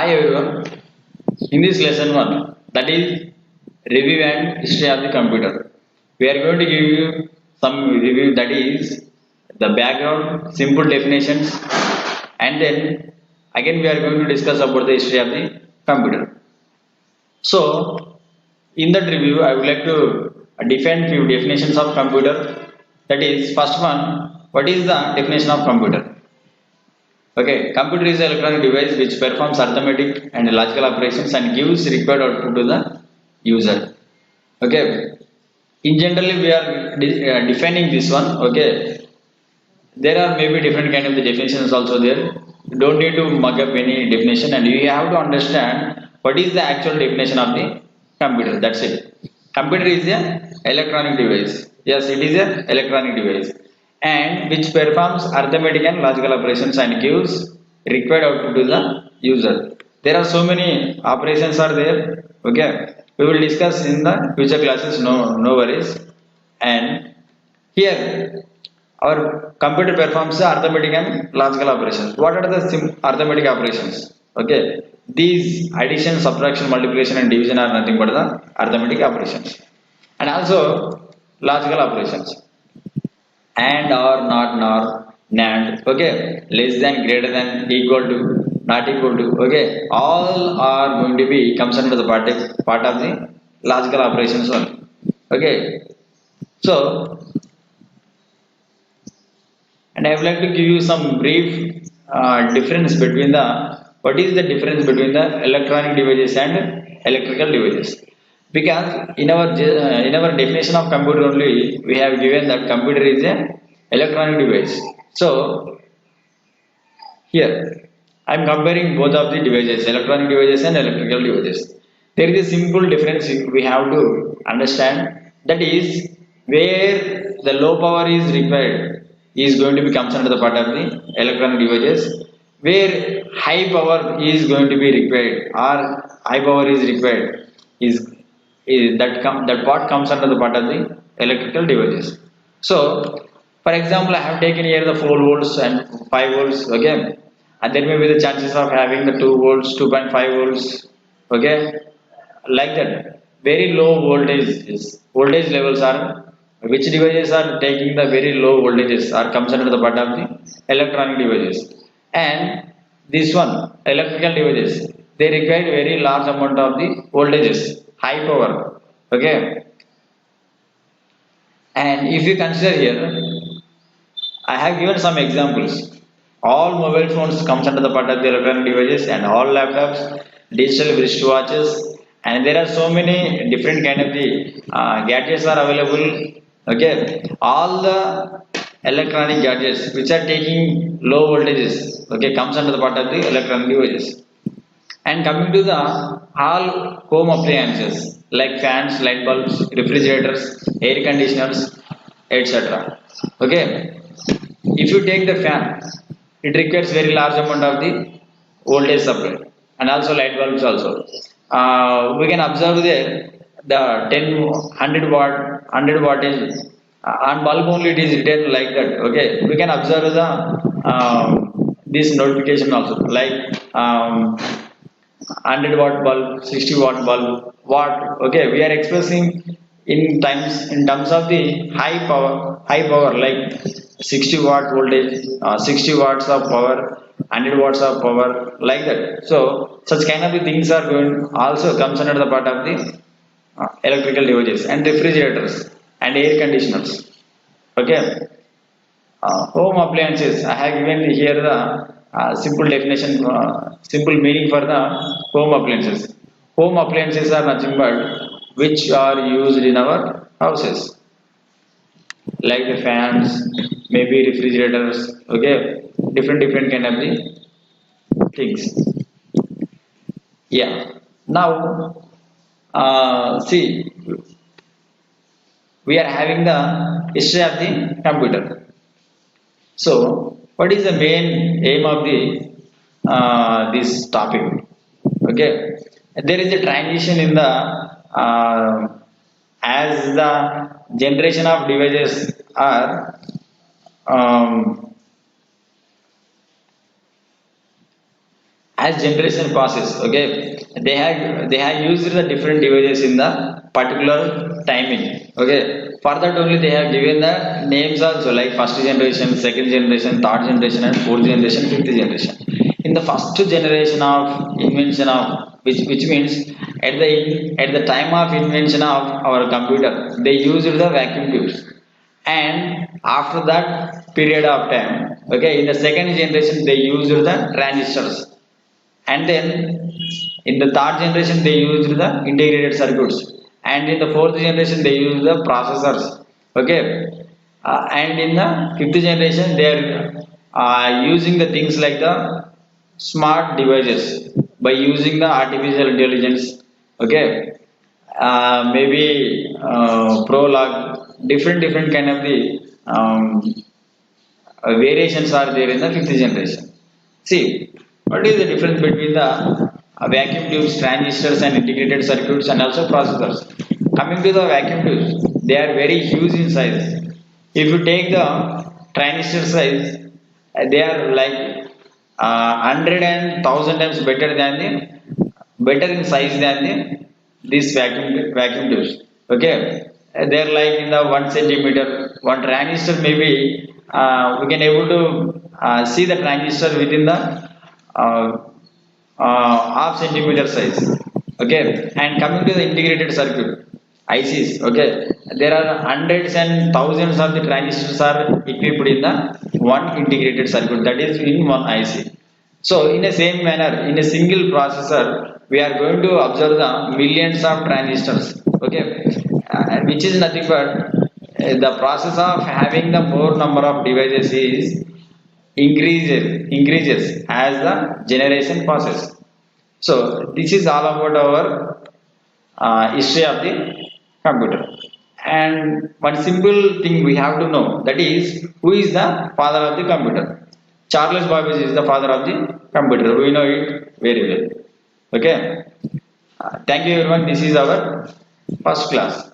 Hi everyone. In this lesson 1, that is review and history of the computer, we are going to give you some review, that is the background, simple definitions, and then again we are going to discuss about the history of the computer. So in that review, I would like to define few definitions of computer. That is, first one, what is the definition of computer? Okay, computer is an electronic device which performs arithmetic and logical operations and gives required output to the user. Okay, in generally we are defining this one. Okay, there are maybe different kind of the definitions also there. You don't need to mug up any definition, and you have to understand what is the actual definition of the computer. That's it. Computer is a electronic device. Yes, it is a electronic device, and which performs arithmetic and logical operations and gives required output to the user. There are so many operations are there. Okay, we will discuss in the future classes. No worries. And here our computer performs the arithmetic and logical operations. What are the arithmetic operations? Okay, these addition, subtraction, multiplication and division are nothing but the arithmetic operations, and also logical operations, and or not nor NAND. Okay, less than, greater than, equal to, not equal to. Okay, all are going to be comes under the part of the logical operations only. Okay, so, and I would like to give you some brief difference between the, what is the difference between the electronic devices and electrical devices. Because in our definition of computer only, we have given that computer is a electronic device. So here I am comparing both of the devices, electronic devices and electrical devices. There is a simple difference we have to understand, that is where the low power is required is going to be comes under the part of the electronic devices, where high power is going to be required or high power is required is that part comes under the part of the electrical devices. So for example, I have taken here the 4 volts and 5 volts. Okay, and there may be the chances of having the 2 volts, 2.5 volts. Okay, like that, very low voltage levels are, which devices are taking the very low voltages are comes under the part of the electronic devices. And this one, electrical devices, they require very large amount of the voltages, high power. Okay, and if you consider here, I have given some examples. All mobile phones comes under the part of the electronic devices, and all laptops, digital wristwatches, and there are so many different kind of the gadgets are available. Okay, all the electronic gadgets which are taking low voltages, okay, comes under the part of the electronic devices. And coming to the all home appliances like fans, light bulbs, refrigerators, air conditioners, etc. Okay, if you take the fan, it requires very large amount of the voltage supply, and also light bulbs also. We can observe there the 10 100 watt 100 wattage on bulb only, it is written like that. Okay, we can observe the this notification also, like 100 watt bulb, 60 watt bulb, watt. Okay, we are expressing in terms of the high power, like 60 watt voltage, 60 watts of power, 100 watts of power, like that. So such kind of the things are going also comes under the part of the electrical devices, and refrigerators and air conditioners. Okay, home appliances, I have given here the simple definition, simple meaning for the home appliances. Home appliances are nothing but which are used in our houses, like the fans, maybe refrigerators. Okay, different kind of the things. Yeah, now see, we are having the history of the computer. So what is the main aim of the this topic? Okay, there is a transition in the as the generation of devices are um, as generation passes, okay, they have used the different devices in the particular timing, okay. For that only they have given the names also, like first generation, second generation, third generation, and fourth generation, fifth generation. In the first generation of invention of, which means at the time of invention of our computer, they used the vacuum tubes. And after that period of time, okay, in the second generation they used the transistors. And then in the third generation they used the integrated circuits. And in the fourth generation they use the processors, okay. And in the fifth generation they are using the things like the smart devices by using the artificial intelligence, okay. Maybe prolog, different kind of the um, variations are there in the fifth generation. See, what is the difference between the vacuum tubes, transistors, and integrated circuits, and also processors? Coming to the vacuum tubes, they are very huge in size. If you take the transistor size, they are like 100 and 1000 times better in size than these vacuum tubes. Okay, they are like in the 1 centimeter. One transistor maybe we can able to see the transistor within the uh, half centimeter size, okay. And coming to the integrated circuit, ICs, okay, there are hundreds and thousands of the transistors are equipped in the one integrated circuit, that is in one IC. So in the same manner, in a single processor we are going to observe the millions of transistors, okay. Which is nothing but the process of having the more number of devices is increases as the generation passes. So this is all about our history of the computer. And one simple thing we have to know, that is, who is the father of the computer? Charles Babbage is the father of the computer. We know it very well. Okay. Thank you everyone. This is our first class.